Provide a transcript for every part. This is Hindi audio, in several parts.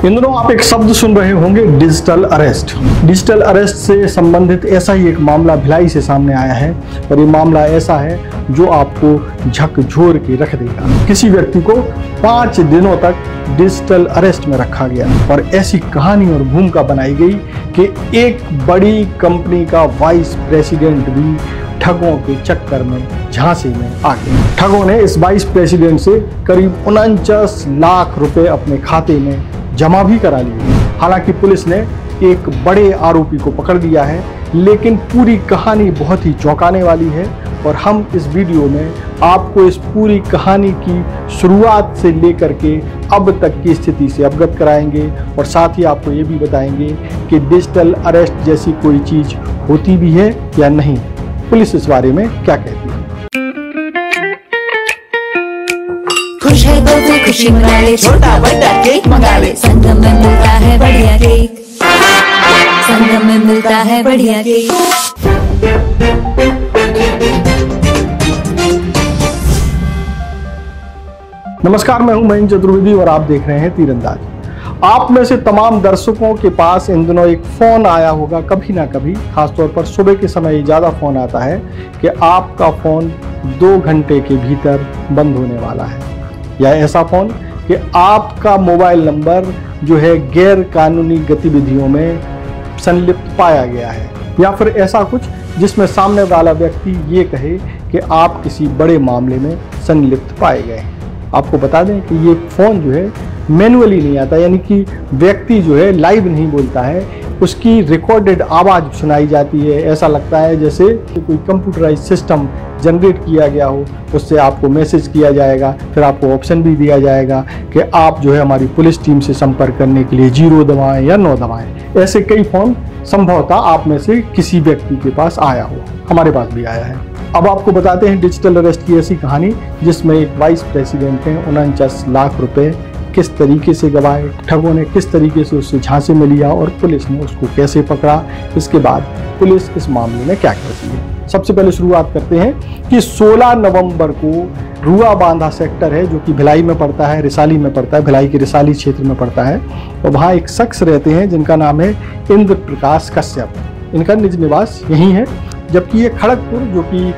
इन दिनों आप एक शब्द सुन रहे होंगे, डिजिटल अरेस्ट। डिजिटल अरेस्ट से संबंधित ऐसा ही एक मामला भिलाई से सामने आया है और ये मामला ऐसा है जो आपको झकझोर के रख देगा। किसी व्यक्ति को 5 दिनों तक डिजिटल अरेस्ट में रखा गया और ऐसी कहानी और भूमिका बनाई गई कि एक बड़ी कंपनी का वाइस प्रेसिडेंट भी ठगों के चक्कर में झांसे में आ गए। ठगों ने इस वाइस प्रेसिडेंट से करीब 49 लाख रुपए अपने खाते में जमा भी करा लिए। हालांकि पुलिस ने एक बड़े आरोपी को पकड़ लिया है, लेकिन पूरी कहानी बहुत ही चौंकाने वाली है और हम इस वीडियो में आपको इस पूरी कहानी की शुरुआत से लेकर के अब तक की स्थिति से अवगत कराएंगे और साथ ही आपको ये भी बताएंगे कि डिजिटल अरेस्ट जैसी कोई चीज़ होती भी है या नहीं, पुलिस इस बारे में क्या कहती है। खुश है तो तू खुशी मना ले, छोटा बड़ा केक मंगा ले, संगम में मिलता है बढ़िया केक, संगम में मिलता है बढ़िया केक। नमस्कार, मैं हूं महेंद्र चतुर्वेदी और आप देख रहे हैं तीरंदाज। आप में से तमाम दर्शकों के पास इन दिनों एक फोन आया होगा कभी ना कभी, खासतौर पर सुबह के समय ये ज़्यादा फोन आता है कि आपका फोन 2 घंटे के भीतर बंद होने वाला है, या ऐसा फोन कि आपका मोबाइल नंबर जो है गैर कानूनी गतिविधियों में संलिप्त पाया गया है, या फिर ऐसा कुछ जिसमें सामने वाला व्यक्ति ये कहे कि आप किसी बड़े मामले में संलिप्त पाए गए हैं। आपको बता दें कि ये फ़ोन जो है मैनुअली नहीं आता, यानी कि व्यक्ति जो है लाइव नहीं बोलता है, उसकी रिकॉर्डेड आवाज़ सुनाई जाती है। ऐसा लगता है जैसे कोई कंप्यूटराइज सिस्टम जनरेट किया गया हो, उससे आपको मैसेज किया जाएगा, फिर आपको ऑप्शन भी दिया जाएगा कि आप जो है हमारी पुलिस टीम से संपर्क करने के लिए 0 दबाएं या 9 दबाएं। ऐसे कई फ़ोन संभवतः आप में से किसी व्यक्ति के पास आया हो, हमारे पास भी आया है। अब आपको बताते हैं डिजिटल अरेस्ट की ऐसी कहानी जिसमें एक वाइस प्रेसिडेंट ने 49 लाख रुपए किस तरीके से गवाए, ठगों ने किस तरीके से उससे झांसे में लिया और पुलिस ने उसको कैसे पकड़ा। इसके बाद पुलिस इस मामले में क्या करती है। सबसे पहले शुरुआत करते हैं कि 16 नवंबर को रुआ बांधा सेक्टर है जो कि भिलाई में पड़ता है, रिसाली में पड़ता है, भिलाई के रिसाली क्षेत्र में पड़ता है, और वहाँ एक शख्स रहते हैं जिनका नाम है इंद्र प्रकाश कश्यप। इनका निज निवास यहीं है, जबकि ये खड़गपुर जो कि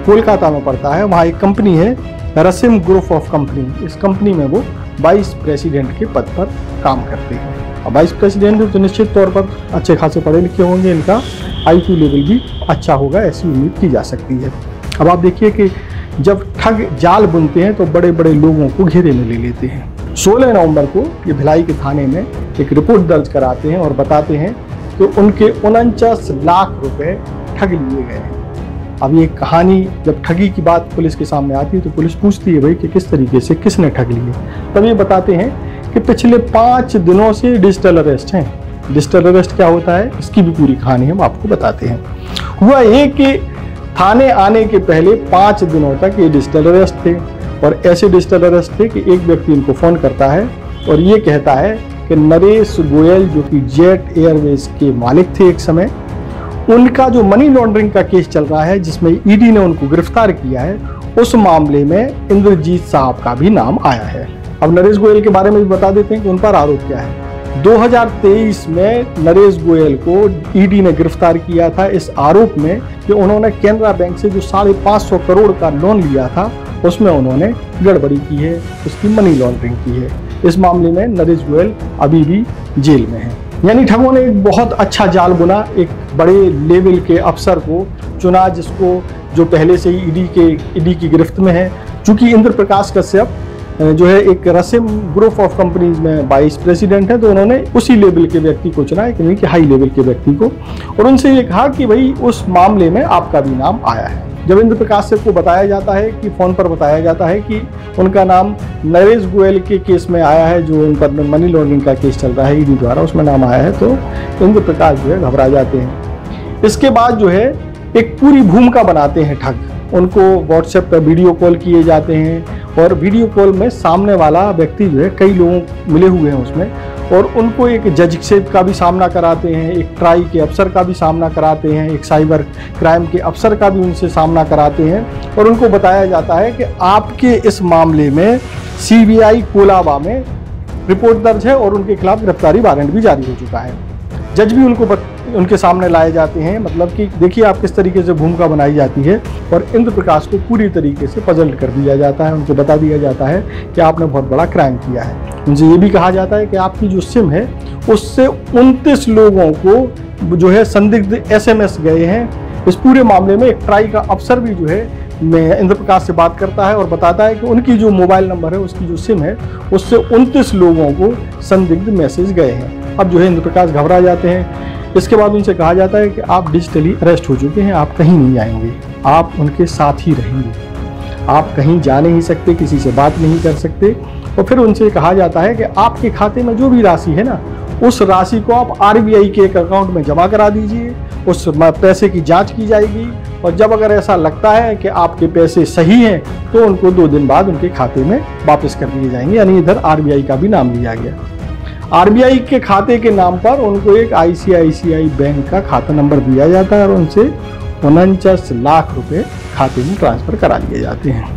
कोलकाता में पड़ता है, वहाँ एक कंपनी है रसिम ग्रुप ऑफ कंपनी। इस कंपनी में वो वाइस प्रेसिडेंट के पद पर काम करते हैं। अब वाइस प्रेसिडेंट तो निश्चित तौर पर अच्छे खासे पढ़े लिखे होंगे, इनका IQ लेवल भी अच्छा होगा, ऐसी उम्मीद की जा सकती है। अब आप देखिए कि जब ठग जाल बुनते हैं तो बड़े बड़े लोगों को घेरे में ले लेते हैं। 16 नवंबर को ये भिलाई के थाने में एक रिपोर्ट दर्ज कराते हैं और बताते हैं कि उनके 49 लाख रुपए ठग लिए गए हैं। अब ये कहानी जब ठगी की बात पुलिस के सामने आती है तो पुलिस पूछती है भाई कि किस तरीके से किसने ठग लिए। तब ये बताते हैं कि पिछले 5 दिनों से डिजिटल अरेस्ट हैं। डिजिटल अरेस्ट क्या होता है, इसकी भी पूरी कहानी हम आपको बताते हैं। हुआ ये कि थाने आने के पहले 5 दिनों तक ये डिजिटल अरेस्ट थे और ऐसे डिजिटल अरेस्ट थे कि एक व्यक्ति इनको फ़ोन करता है और ये कहता है कि नरेश गोयल जो कि जेट एयरवेज के मालिक थे एक समय, उनका जो मनी लॉन्ड्रिंग का केस चल रहा है जिसमें ED ने उनको गिरफ्तार किया है, उस मामले में इंद्रजीत साहब का भी नाम आया है। अब नरेश गोयल के बारे में भी बता देते हैं कि उन पर आरोप क्या है। 2023 में नरेश गोयल को ED ने गिरफ्तार किया था इस आरोप में कि उन्होंने कैनरा बैंक से जो 550 करोड़ का लोन लिया था उसमें उन्होंने गड़बड़ी की है, उसकी मनी लॉन्ड्रिंग की है। इस मामले में नरेश गोयल अभी भी जेल में है। यानी ठगों ने एक बहुत अच्छा जाल बुना, एक बड़े लेवल के अफसर को चुना जिसको जो पहले से ही ED की गिरफ्त में है। चूंकि इंद्र प्रकाश कश्यप जो है एक रसिम ग्रुप ऑफ कंपनीज में वाइस प्रेसिडेंट है, तो उन्होंने उसी लेवल के व्यक्ति को चुना, यानी कि हाई लेवल के व्यक्ति को, और उनसे ये कहा कि भाई उस मामले में आपका भी नाम आया है। जब इंद्र प्रकाश को बताया जाता है कि फ़ोन पर बताया जाता है कि उनका नाम नरेश गोयल के केस में आया है, जो उन पर मनी लॉन्ड्रिंग का केस चल रहा है ED द्वारा, उसमें नाम आया है, तो इंद्र प्रकाश जो है घबरा जाते हैं। इसके बाद जो है एक पूरी भूमिका बनाते हैं ठग। उनको व्हाट्सएप पर वीडियो कॉल किए जाते हैं और वीडियो कॉल में सामने वाला व्यक्ति जो है कई लोग मिले हुए हैं उसमें, और उनको एक जज से का भी सामना कराते हैं, एक ट्राई के अफसर का भी सामना कराते हैं, एक साइबर क्राइम के अफसर का भी उनसे सामना कराते हैं, और उनको बताया जाता है कि आपके इस मामले में CBI कोलाबा में रिपोर्ट दर्ज है और उनके खिलाफ गिरफ्तारी वारंट भी जारी हो चुका है। जज भी उनके सामने लाए जाते हैं। मतलब कि देखिए आप किस तरीके से भूमिका बनाई जाती है और इंद्र प्रकाश को पूरी तरीके से पजल्ड कर दिया जाता है। उनको बता दिया जाता है कि आपने बहुत बड़ा क्राइम किया है। उनसे ये भी कहा जाता है कि आपकी जो सिम है उससे 29 लोगों को जो है संदिग्ध SMS गए हैं। इस पूरे मामले में एक ट्राई का अफसर भी जो है मैं इंद्र प्रकाश से बात करता है और बताता है कि उनकी जो मोबाइल नंबर है, उसकी जो सिम है, उससे 29 लोगों को संदिग्ध मैसेज गए हैं। अब जो है इंद्र प्रकाश घबरा जाते हैं। इसके बाद उनसे कहा जाता है कि आप डिजिटली अरेस्ट हो चुके हैं, आप कहीं नहीं जाएंगे, आप उनके साथ ही रहेंगे, आप कहीं जा नहीं सकते, किसी से बात नहीं कर सकते। और फिर उनसे कहा जाता है कि आपके खाते में जो भी राशि है ना, उस राशि को आप RBI के एक अकाउंट में जमा करा दीजिए, उस पैसे की जांच की जाएगी और जब अगर ऐसा लगता है कि आपके पैसे सही हैं तो उनको 2 दिन बाद उनके खाते में वापस कर दिए जाएंगे। यानी इधर RBI का भी नाम लिया गया। RBI के खाते के नाम पर उनको एक ICICI बैंक का खाता नंबर दिया जाता है और उनसे 49 लाख रुपए खाते में ट्रांसफर करा लिए जाते हैं।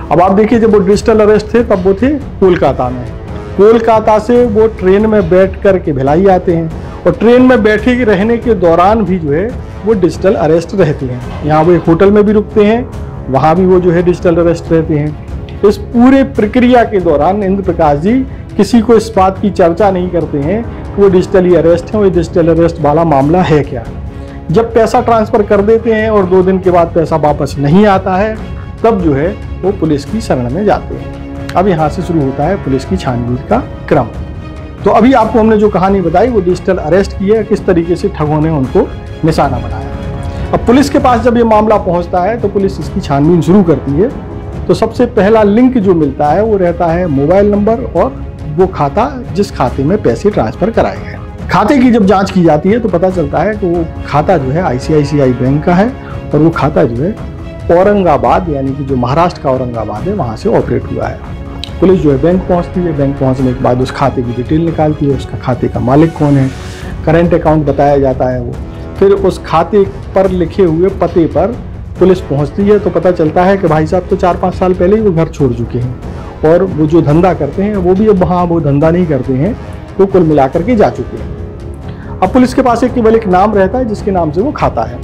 अब आप देखिए, जब वो डिजिटल अरेस्ट थे तब वो थे कोलकाता में। कोलकाता से वो ट्रेन में बैठ कर के भिलाई आते हैं और ट्रेन में बैठे रहने के दौरान भी जो है वो डिजिटल अरेस्ट रहते हैं। यहाँ वो एक होटल में भी रुकते हैं, वहाँ भी वो जो है डिजिटल अरेस्ट रहते हैं। इस पूरे प्रक्रिया के दौरान इंद्र प्रकाश जी किसी को इस बात की चर्चा नहीं करते हैं कि वो डिजिटली अरेस्ट हैं, वो डिजिटल अरेस्ट वाला मामला है क्या। जब पैसा ट्रांसफ़र कर देते हैं और 2 दिन के बाद पैसा वापस नहीं आता है, तब जो है वो पुलिस की शरण में जाते हैं। अब यहाँ से शुरू होता है पुलिस की छानबीन का क्रम। तो अभी आपको हमने जो कहानी बताई वो डिजिटल अरेस्ट की है, किस तरीके से ठगों ने उनको निशाना बनाया। अब पुलिस के पास जब ये मामला पहुँचता है तो पुलिस इसकी छानबीन शुरू करती है। तो सबसे पहला लिंक जो मिलता है वो रहता है मोबाइल नंबर और वो खाता जिस खाते में पैसे ट्रांसफ़र कराए गए। खाते की जब जांच की जाती है तो पता चलता है कि वो खाता जो है ICICI बैंक का है और वो खाता जो है औरंगाबाद, यानी कि जो महाराष्ट्र का औरंगाबाद है, वहाँ से ऑपरेट हुआ है। पुलिस जो है बैंक पहुँचती है। बैंक पहुँचने के बाद उस खाते की डिटेल निकालती है, उसका खाते का मालिक कौन है, करेंट अकाउंट बताया जाता है वो। फिर उस खाते पर लिखे हुए पते पर पुलिस पहुँचती है तो पता चलता है कि भाई साहब तो 4-5 साल पहले ही वो घर छोड़ चुके हैं और वो जो धंधा करते हैं वो भी अब वहाँ वो धंधा नहीं करते हैं, तो कुल मिलाकर के जा चुके हैं। अब पुलिस के पास केवल एक नाम रहता है जिसके नाम से वो खाता है।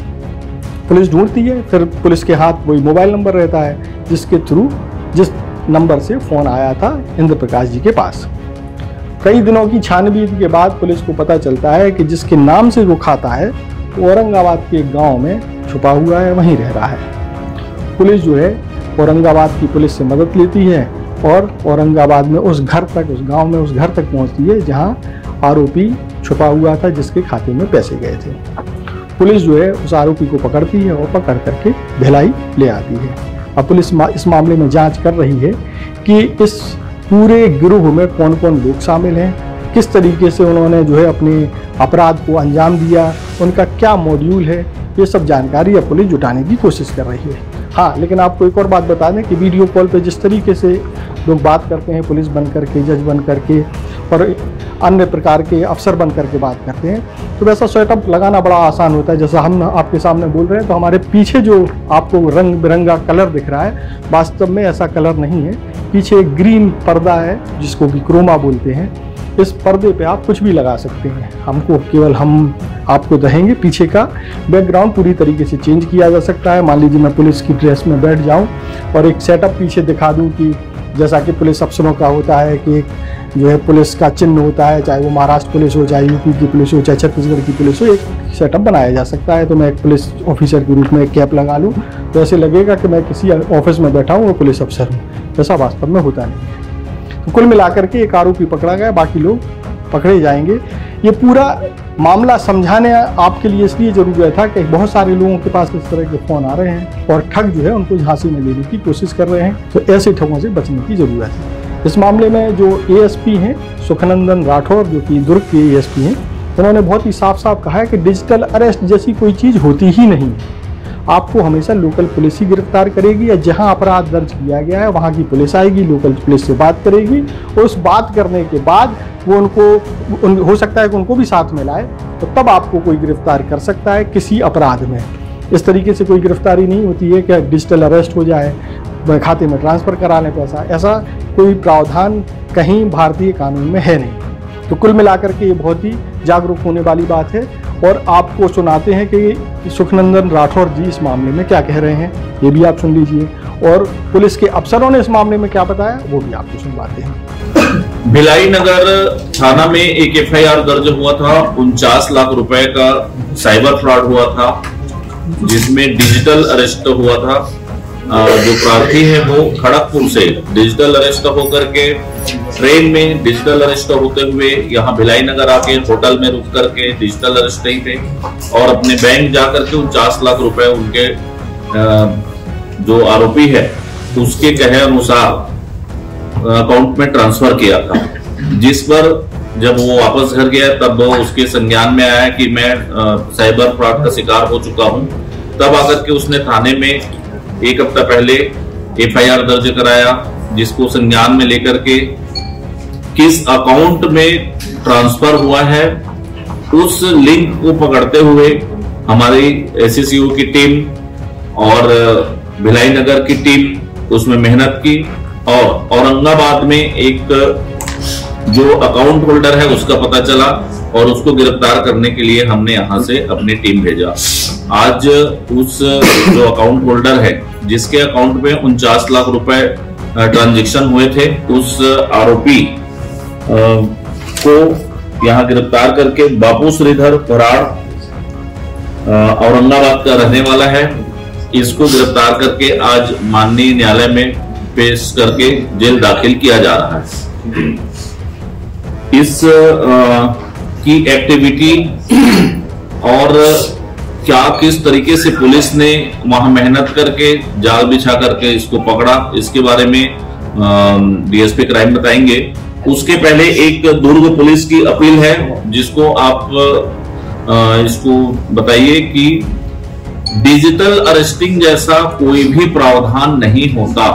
पुलिस ढूंढती है, फिर पुलिस के हाथ वही मोबाइल नंबर रहता है जिसके थ्रू जिस नंबर से फ़ोन आया था इंद्र प्रकाश जी के पास। कई दिनों की छानबीन के बाद पुलिस को पता चलता है कि जिसके नाम से वो खाता है वो औरंगाबाद के गांव में छुपा हुआ है, वहीं रह रहा है। पुलिस जो है औरंगाबाद की पुलिस से मदद लेती है और औरंगाबाद में उस घर तक, उस गांव में उस घर तक पहुंचती है जहां आरोपी छुपा हुआ था जिसके खाते में पैसे गए थे। पुलिस जो है उस आरोपी को पकड़ती है और पकड़ करके भिलाई ले आती है। अब पुलिस इस मामले में जांच कर रही है कि इस पूरे गिरोह में कौन कौन लोग शामिल हैं, किस तरीके से उन्होंने जो है अपने अपराध को अंजाम दिया, उनका क्या मॉड्यूल है, ये सब जानकारी अब पुलिस जुटाने की कोशिश कर रही है। हाँ, लेकिन आपको एक और बात बता दें कि वीडियो कॉल पे जिस तरीके से लोग बात करते हैं, पुलिस बन करके, जज बन करके और अन्य प्रकार के अफसर बन करके बात करते हैं, तो वैसा सेटअप लगाना बड़ा आसान होता है। जैसा हम आपके सामने बोल रहे हैं तो हमारे पीछे जो आपको रंग बिरंगा कलर दिख रहा है, वास्तव में ऐसा कलर नहीं है। पीछे एक ग्रीन पर्दा है जिसको भी क्रोमा बोलते हैं। इस पर्दे पे आप कुछ भी लगा सकते हैं। हमको केवल हम आपको कहेंगे पीछे का बैकग्राउंड पूरी तरीके से चेंज किया जा सकता है। मान लीजिए मैं पुलिस की ड्रेस में बैठ जाऊं और एक सेटअप पीछे दिखा दूं कि जैसा कि पुलिस अफसरों का होता है कि जो है पुलिस का चिन्ह होता है, चाहे वो महाराष्ट्र पुलिस हो, चाहे यूपी की पुलिस हो, चाहे छत्तीसगढ़ की पुलिस हो, एक सेटअप बनाया जा सकता है। तो मैं एक पुलिस ऑफिसर के रूप में एक कैप लगा लूँ तो ऐसे लगेगा कि मैं किसी ऑफिस में बैठा हूँ और पुलिस अफसर हूँ। ऐसा वास्तव में होता नहीं है। तो कुल मिलाकर के एक आरोपी पकड़ा गया, बाकी लोग पकड़े जाएंगे। ये पूरा मामला समझाने आपके लिए इसलिए जरूरी था कि बहुत सारे लोगों के पास इस तरह के फ़ोन आ रहे हैं और ठग जो है उनको झांसी में लेने की कोशिश कर रहे हैं। तो ऐसे ठगों से बचने की ज़रूरत है। इस मामले में जो ASP हैं सुखनंदन राठौर, जो कि दुर्ग के ASP हैं, उन्होंने बहुत ही साफ साफ कहा है कि डिजिटल अरेस्ट जैसी कोई चीज़ होती ही नहीं है। आपको हमेशा लोकल पुलिस ही गिरफ्तार करेगी या जहां अपराध दर्ज किया गया है वहां की पुलिस आएगी, लोकल पुलिस से बात करेगी और उस बात करने के बाद वो हो सकता है कि उनको भी साथ में लाए, तो तब आपको कोई गिरफ्तार कर सकता है किसी अपराध में। इस तरीके से कोई गिरफ्तारी नहीं होती है कि डिजिटल अरेस्ट हो जाए। खाते में ट्रांसफ़र करा लें पैसा। ऐसा कोई प्रावधान कहीं भारतीय कानून में है नहीं। तो कुल मिलाकर के ये बहुत ही जागरूक होने वाली बात है। और आपको सुनाते हैं कि सुखनंदन राठौर जी इस मामले में क्या कह रहे हैं, ये भी आप सुन लीजिए। और पुलिस के अफसरों ने इस मामले में क्या बताया वो भी आपको सुनवाते हैं। भिलाई नगर थाना में एक FIR दर्ज हुआ था। 49 लाख रुपए का साइबर फ्रॉड हुआ था, जिसमें डिजिटल अरेस्ट हुआ था। जो प्रार्थी है वो खड़गपुर से डिजिटल अरेस्ट होकर के ट्रेन में डिजिटल अरेस्ट होते हुए यहाँ भिलाई नगर आके होटल में रुक करके डिजिटल अरेस्ट ही थे और अपने बैंक जाकर के 49 लाख रुपए उनके जो आरोपी है उसके कहे अनुसार अकाउंट में ट्रांसफर किया था। जिस पर जब वो वापस घर गया तब उसके संज्ञान में आया कि मैं साइबर फ्रॉड का शिकार हो चुका हूं। तब आकर के उसने थाने में एक हफ्ता पहले FIR दर्ज कराया, जिसको संज्ञान में लेकर के किस अकाउंट में ट्रांसफर हुआ है उस लिंक को पकड़ते हुए हमारी SCCU की टीम और भिलाई नगर की टीम उसमें मेहनत की और औरंगाबाद में एक जो अकाउंट होल्डर है उसका पता चला और उसको गिरफ्तार करने के लिए हमने यहां से अपनी टीम भेजा। आज उस जो अकाउंट होल्डर है जिसके अकाउंट में 49 लाख रुपए ट्रांजैक्शन हुए थे, उस आरोपी को यहां गिरफ्तार करके बापू श्रीधर फरार औरंगाबाद का रहने वाला है। इसको गिरफ्तार करके आज माननीय न्यायालय में पेश करके जेल दाखिल किया जा रहा है। इस की एक्टिविटी और क्या किस तरीके से पुलिस ने वहां मेहनत करके जाल बिछा करके इसको पकड़ा, इसके बारे में DSP क्राइम बताएंगे। उसके पहले एक दुर्ग पुलिस की अपील है जिसको आप इसको बताइए कि डिजिटल अरेस्टिंग जैसा कोई भी प्रावधान नहीं होता,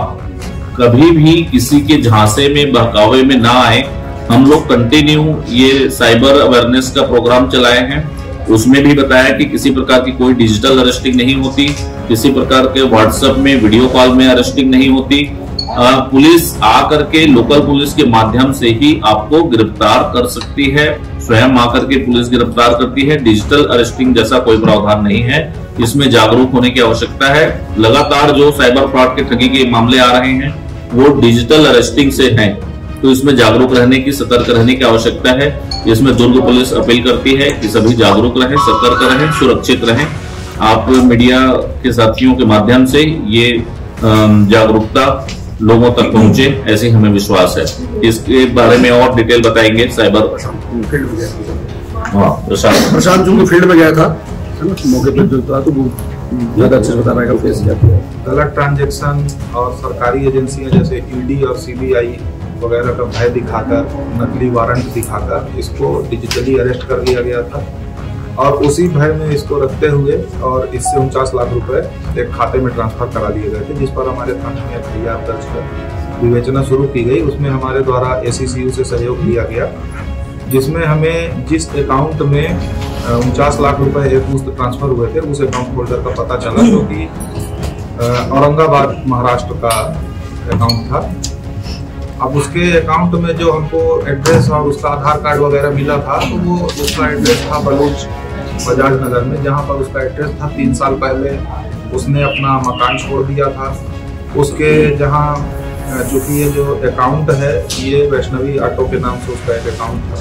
कभी भी किसी के झांसे में बहकावे में ना आए। हम लोग कंटिन्यू ये साइबर अवेयरनेस का प्रोग्राम चलाए हैं, उसमें भी बताया कि किसी प्रकार की कोई डिजिटल अरेस्टिंग नहीं होती, किसी प्रकार के व्हाट्सएप में वीडियो कॉल में अरेस्टिंग नहीं होती। पुलिस आकर के लोकल पुलिस के माध्यम से ही आपको गिरफ्तार कर सकती है, स्वयं आकर के पुलिस गिरफ्तार करती है। डिजिटल अरेस्टिंग जैसा कोई प्रावधान नहीं है, इसमें जागरूक होने की आवश्यकता है। लगातार जो साइबर फ्रॉड के ठगी के मामले आ रहे हैं वो डिजिटल अरेस्टिंग से हैं, तो इसमें जागरूक रहने की, सतर्क रहने की आवश्यकता है। इसमें दुर्ग पुलिस अपील करती है कि सभी जागरूक रहें, सतर्क रहें, सुरक्षित रहें। आप मीडिया के साथियों के माध्यम से ये जागरूकता लोगों तक पहुंचे, ऐसे हमें विश्वास है। इसके बारे में और डिटेल बताएंगे साइबर प्रशांत जो फील्ड में गया था मौके पर जो था, तो वो ज्यादा अच्छे से बता पाएगा केस क्या था। गलत ट्रांजैक्शन और सरकारी एजेंसियां जैसे ED और CBI वगैरह का भय दिखाकर, नकली वारंट दिखाकर इसको डिजिटली अरेस्ट कर लिया गया था और उसी भय में इसको रखते हुए और इससे 49 लाख रुपए एक खाते में ट्रांसफर करा दिए गए थे, जिस पर हमारे थाने में FIR दर्ज कर विवेचना शुरू की गई। उसमें हमारे द्वारा SCCU से सहयोग लिया गया, जिसमें हमें जिस अकाउंट में 49 लाख रुपए एक मुश्त ट्रांसफर हुए थे उस अकाउंट होल्डर का पता चला, जो कि औरंगाबाद महाराष्ट्र का अकाउंट था। अब उसके अकाउंट में जो हमको एड्रेस और उसका आधार कार्ड वगैरह मिला था, तो वो उसका एड्रेस था बलूच बजाज नगर में, जहाँ पर उसका एड्रेस था। 3 साल पहले उसने अपना मकान छोड़ दिया था। उसके जहाँ चूँकि ये जो अकाउंट है ये वैष्णवी ऑटो के नाम से उसका एक अकाउंट था,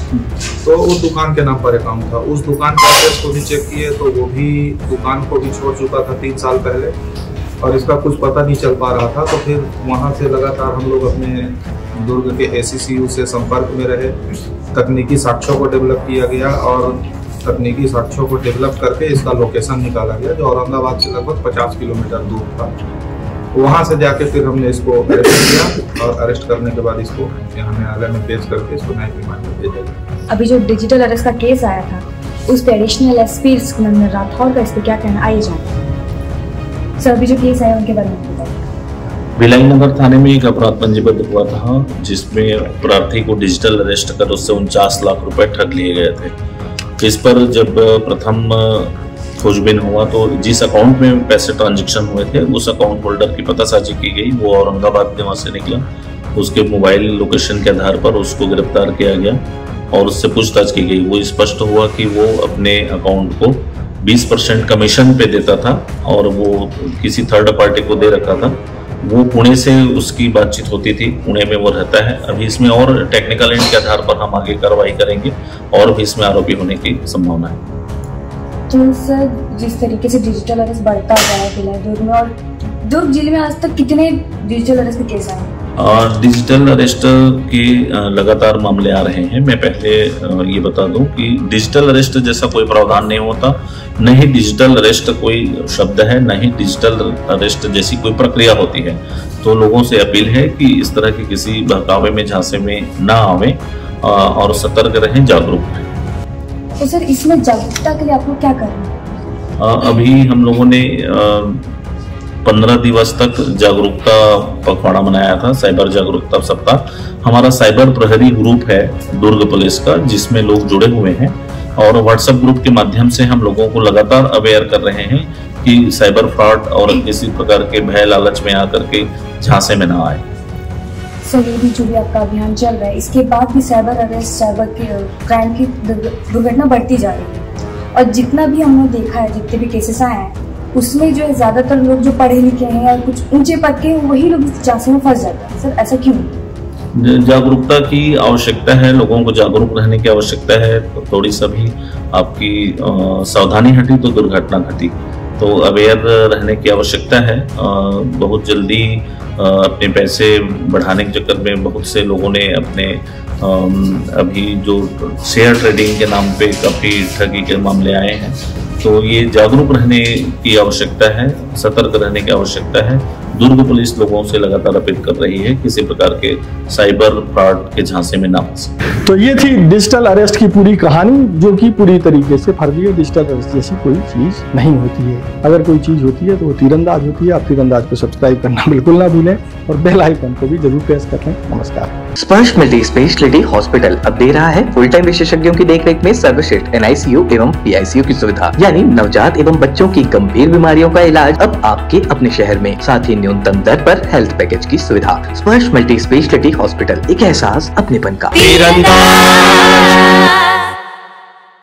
तो उस दुकान के नाम पर अकाउंट था। उस दुकान के एड्रेस को भी चेक किए तो वो भी दुकान को भी छोड़ चुका था 3 साल पहले और इसका कुछ पता नहीं चल पा रहा था। तो फिर वहाँ से लगातार हम लोग अपने दुर्ग के SCCU से संपर्क में रहे, तकनीकी साक्ष्यों को डेवलप किया गया और तकनीकी साक्ष्यों को डेवलप करके इसका लोकेशन निकाला गया, जो औरंगाबाद से लगभग 50 किलोमीटर दूर था। वहाँ से जाके फिर हमने इसको अरेस्ट किया और अरेस्ट करने के बाद इसको यहाँ न्यायालय में पेश करके इसको न्यायिक रिमांड में भेजा गया। अभी जो डिजिटल अरेस्ट का केस आया था उस पर एडिशनल SP सुखनंदन राठौर का इस पर क्या कहना, आइए जानते हैं। सर, अभी जो केस आया उनके बारे में बताइए। भिलाई नगर थाने में एक अपराध पंजीबद्ध हुआ था, जिसमें प्रार्थी को डिजिटल अरेस्ट कर उससे 49 लाख रुपए ठग लिए गए थे। इस पर जब प्रथम खोजबीन हुआ तो जिस अकाउंट में पैसे ट्रांजैक्शन हुए थे उस अकाउंट होल्डर की पतासाजी की गई। वो औरंगाबाद निवासी निकला। उसके मोबाइल लोकेशन के आधार पर उसको गिरफ्तार किया गया और उससे पूछताछ की गई। वो स्पष्ट हुआ कि वो अपने अकाउंट को 20% कमीशन पे देता था और वो किसी थर्ड पार्टी को दे रखा था। वो पुणे से उसकी बातचीत होती थी, पुणे में वो रहता है। अभी इसमें और टेक्निकल एंड के आधार पर हम आगे कार्रवाई करेंगे और भी इसमें आरोपी होने की संभावना है। तो सर, जिस तरीके से डिजिटल अरेस्ट बढ़ता जा रहा है फिलहाल दुर्ग में, और दुर्ग जिले में आज तक कितने डिजिटल अरेस्ट के केस आए? डिजिटल अरेस्ट के लगातार मामले आ रहे हैं। मैं पहले ये बता दूं कि डिजिटल अरेस्ट जैसा कोई प्रावधान नहीं होता, न ही डिजिटल अरेस्ट कोई शब्द है, न ही डिजिटल अरेस्ट जैसी कोई प्रक्रिया होती है। तो लोगों से अपील है कि इस तरह के किसी बहकावे में, झांसे में ना आवे और सतर्क रहें, जागरूक रहें। तो सर, इसमें जागरूकता के लिए आप लोग क्या कर रहे हैं? अभी हम लोगों ने 15 दिवस तक जागरूकता पखवाड़ा मनाया था, साइबर जागरूकता सप्ताह। हमारा साइबर प्रहरी ग्रुप है दुर्ग पुलिस का, जिसमें लोग जुड़े हुए हैं और व्हाट्सएप ग्रुप के माध्यम से हम लोगों को लगातार अवेयर कर रहे हैं कि साइबर फ्रॉड और किसी प्रकार के भय लालच में आकर के झांसे में ना आए। सर, ये भी जो भी आपका अभियान चल रहा है, इसके बाद भी साइबर अरेस्ट, साइबर क्राइम की दुर्घटना बढ़ती जा रही है। और जितना भी हमने देखा है, जितने भी केसेस आए हैं, उसमें जो है ज्यादातर लोग जो पढ़े लिखे हैं या कुछ ऊंचे पद के, वही लोग इस झांसे में फंस जाते हैं। सर, ऐसा क्यों? जागरूकता की आवश्यकता है, लोगों को जागरूक रहने की आवश्यकता है। तो थोड़ी सा भी आपकी सावधानी हटी तो दुर्घटना घटी। तो अवेयर रहने की आवश्यकता है। बहुत जल्दी अपने पैसे बढ़ाने के चक्कर में बहुत से लोगों ने अपने अभी जो शेयर ट्रेडिंग के नाम पे काफ़ी ठगी के मामले आए हैं। तो ये जागरूक रहने की आवश्यकता है, सतर्क रहने की आवश्यकता है। दुर्ग पुलिस लोगों से लगातार अपील कर रही है किसी प्रकार के साइबर फ्रॉड के झांसे में ना फंसे। तो ये थी डिजिटल अरेस्ट की पूरी कहानी, जो कि पूरी तरीके से फर्जी है। डिजिटल अरेस्ट जैसी कोई चीज नहीं होती है। अगर कोई चीज होती है तो वो तीरंदाज होती है। आप तीरंदाज को सब्सक्राइब करना बिल्कुल ना भूलें और बेल आइकन को भी जरूर प्रेस कर लें। नमस्कार। स्पर्श मल्टी स्पेशलिटी हॉस्पिटल अब दे रहा है फुल टाइम विशेषज्ञों की देखरेख में सर्वश्रेष्ठ NICU एवं PICU की सुविधा, यानी नवजात एवं बच्चों की गंभीर बीमारियों का इलाज अब आपके अपने शहर में, साथ ही न्यूनतम दर पर हेल्थ पैकेज की सुविधा। स्पर्श मल्टी स्पेशलिटी हॉस्पिटल, एक एहसास अपनेपन का।